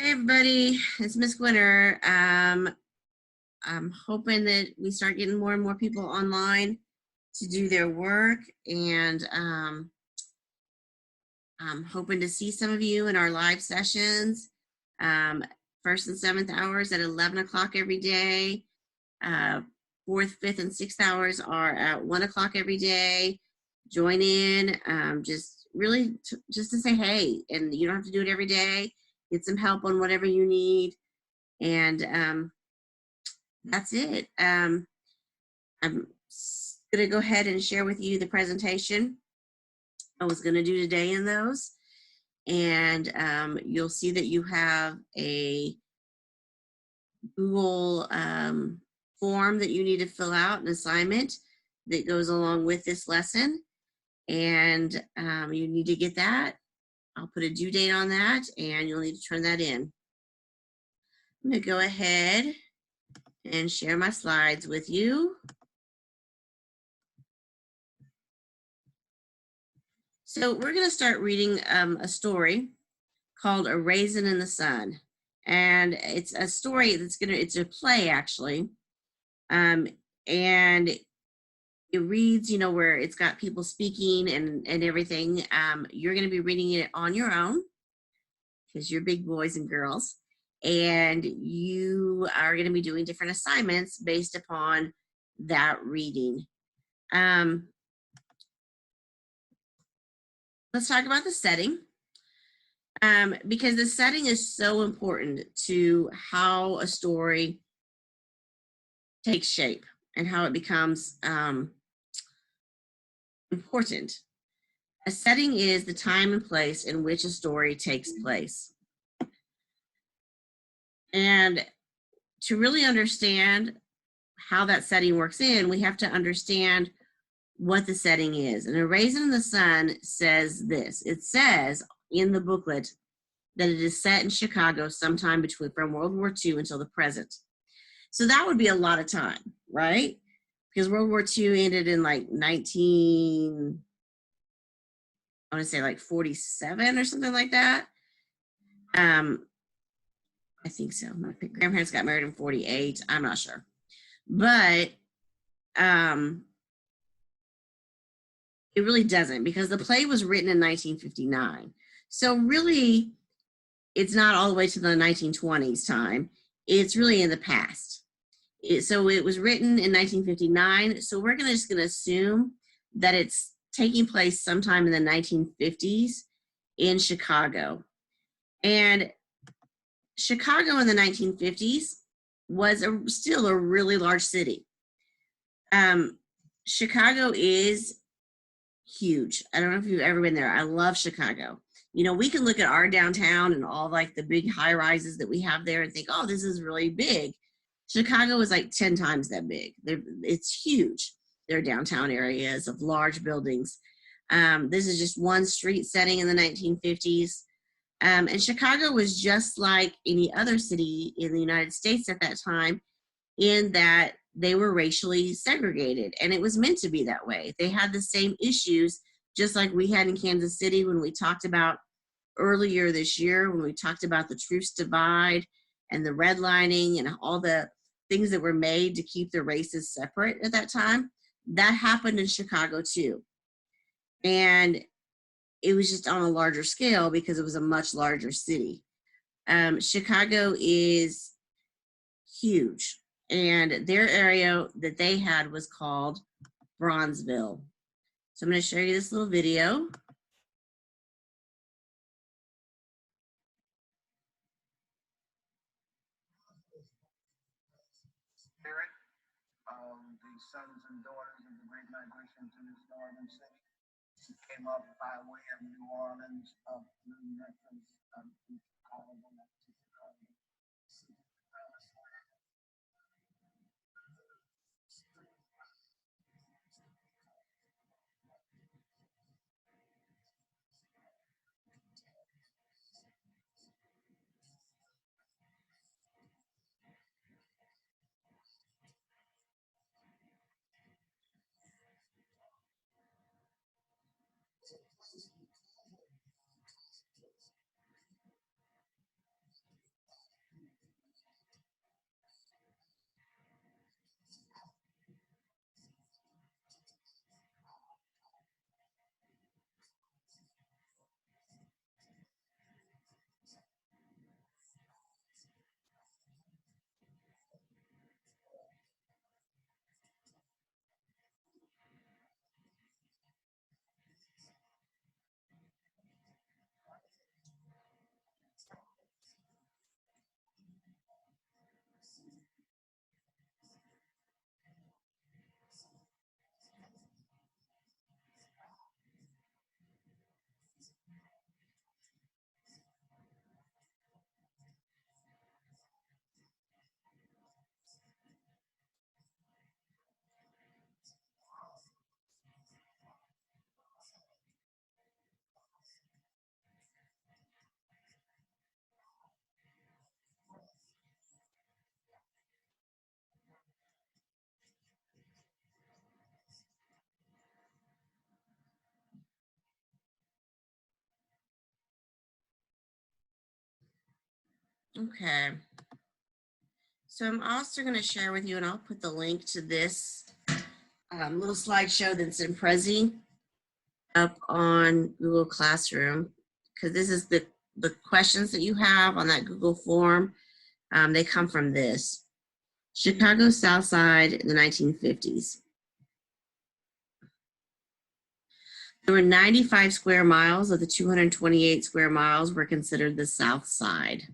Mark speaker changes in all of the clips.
Speaker 1: Hey everybody, it's Miss Gwinner. I'm hoping that we start getting more and more people online to do their work, and I'm hoping to see some of you in our live sessions, first and seventh hours at 11 o'clock every day. Fourth, fifth, and sixth hours are at 1 o'clock every day. Join in, just really just to say hey, and you don't have to do it every day. Get some help on whatever you need, and that's it. I'm going to go ahead and share with you the presentation I was going to do today in those. And you'll see that you have a Google form that you need to fill out, an assignment that goes along with this lesson. And you need to get that. I'll put a due date on that, and you'll need to turn that in. I'm going to go ahead and share my slides with you. So we're going to start reading a story called A Raisin in the Sun. And it's a story that's it's a play actually. And it reads, where it's got people speaking and everything. You're going to be reading it on your own because you're big boys and girls. And you are going to be doing different assignments based upon that reading. Let's talk about the setting, because the setting is so important to how a story takes shape and how it becomes important. A setting is the time and place in which a story takes place. And to really understand how that setting works in, we have to understand what the setting is. And A Raisin in the Sun says this. It says in the booklet that it is set in Chicago sometime from World War II until the present. So that would be a lot of time, right? Because World War II ended in like 47 or something like that. I think so. My grandparents got married in 48. I'm not sure. But it really doesn't, because the play was written in 1959. So really, it's not all the way to the 1920s time. It's really in the past. So it was written in 1959. So we're just going to assume that it's taking place sometime in the 1950s in Chicago. And Chicago in the 1950s was still a really large city. Chicago is huge. I don't know if you've ever been there. I love Chicago. We can look at our downtown and all like the big high rises that we have there and think, oh, this is really big. Chicago is like 10 times that big. It's huge. Their downtown areas of large buildings. This is just one street setting in the 1950s. And Chicago was just like any other city in the United States at that time, in that they were racially segregated, and it was meant to be that way. They had the same issues just like we had in Kansas City when we talked about earlier this year, when we talked about the truce divide and the redlining and all the things that were made to keep the races separate at that time. That happened in Chicago too. And it was just on a larger scale because it was a much larger city. Chicago is huge, and their area that they had was called Bronzeville. So I'm going to show you this little video.
Speaker 2: Spirit of the sons and daughters of the Great Migration to this northern city. It came up by way of New Orleans, up through Memphis, up through Chicago, up to Chicago.
Speaker 1: Okay. So I'm also going to share with you, and I'll put the link to this little slideshow that's in Prezi up on Google Classroom, because this is the questions that you have on that Google form. They come from this. Chicago South Side in the 1950s. There were 95 square miles of the 228 square miles were considered the South Side.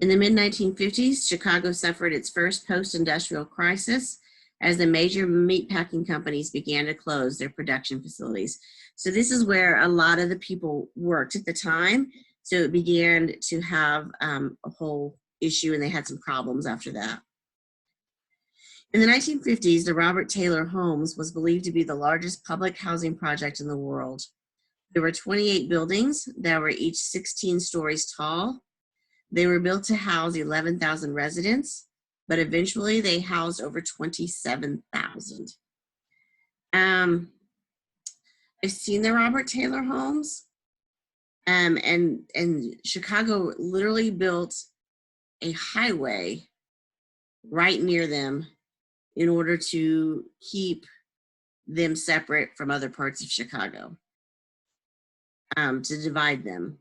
Speaker 1: In the mid-1950s, Chicago suffered its first post-industrial crisis as the major meatpacking companies began to close their production facilities. So this is where a lot of the people worked at the time. So it began to have a whole issue, and they had some problems after that. In the 1950s, the Robert Taylor Homes was believed to be the largest public housing project in the world. There were 28 buildings that were each 16 stories tall. They were built to house 11,000 residents, but eventually they housed over 27,000. I've seen the Robert Taylor Homes, and Chicago literally built a highway right near them in order to keep them separate from other parts of Chicago, to divide them.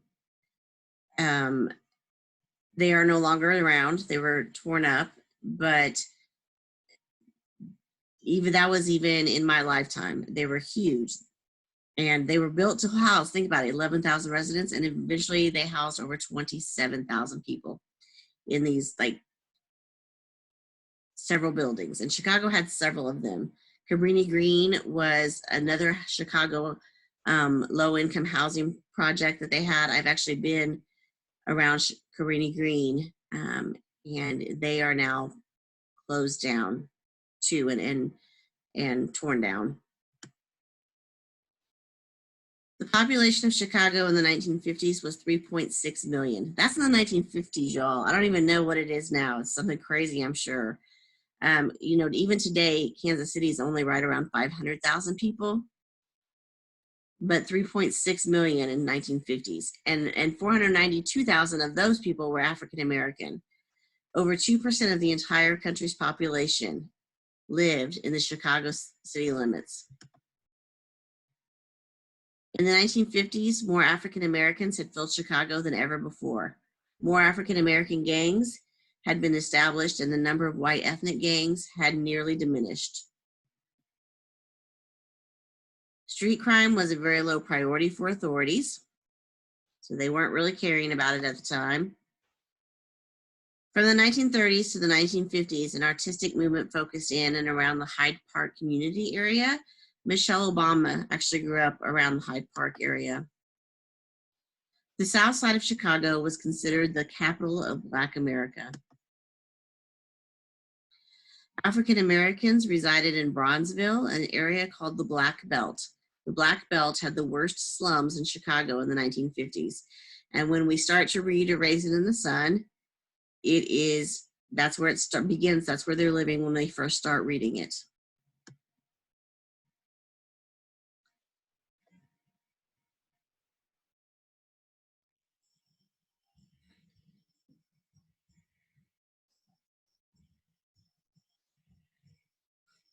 Speaker 1: They are no longer around. They were torn up, but that was even in my lifetime. They were huge, and they were built to house, think about it, 11,000 residents, and eventually they housed over 27,000 people in these several buildings. And Chicago had several of them. Cabrini Green was another Chicago low-income housing project that they had. I've actually been around Cabrini Green, and they are now closed down too, and torn down. The population of Chicago in the 1950s was 3.6 million. That's in the 1950s, y'all. I don't even know what it is now. It's something crazy, I'm sure. Even today, Kansas City is only right around 500,000 people, but 3.6 million in 1950s, and 492,000 of those people were African American. Over 2% of the entire country's population lived in the Chicago city limits. In the 1950s, more African Americans had filled Chicago than ever before. More African American gangs had been established, and the number of white ethnic gangs had nearly diminished. Street crime was a very low priority for authorities, so they weren't really caring about it at the time. From the 1930s to the 1950s, an artistic movement focused in and around the Hyde Park community area. Michelle Obama actually grew up around the Hyde Park area. The South Side of Chicago was considered the capital of Black America. African Americans resided in Bronzeville, an area called the Black Belt. The Black Belt had the worst slums in Chicago in the 1950s. And when we start to read A Raisin in the Sun, that's where it begins. That's where they're living when they first start reading it.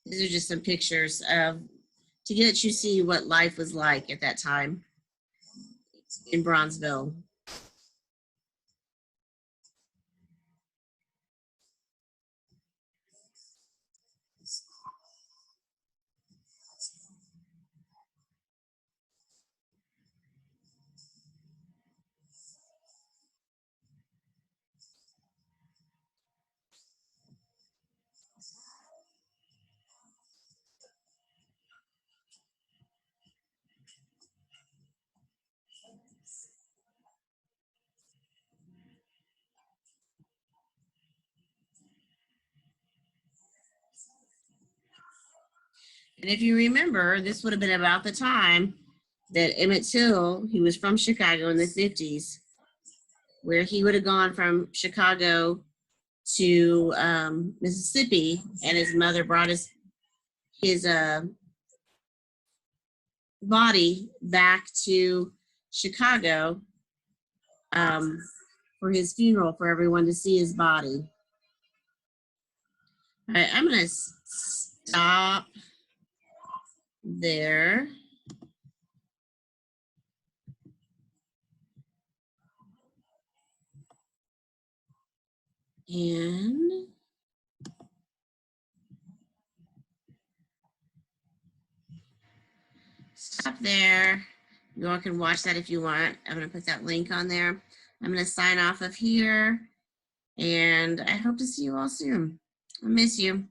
Speaker 1: These are just some pictures to get you see what life was like at that time in Bronzeville. And if you remember, this would have been about the time that Emmett Till, he was from Chicago in the 50s, where he would have gone from Chicago to Mississippi, and his mother brought his body back to Chicago um, for his funeral for everyone to see his body. All right, I'm going to stop there. And stop there. You all can watch that if you want. I'm going to put that link on there. I'm going to sign off of here. And I hope to see you all soon. I miss you.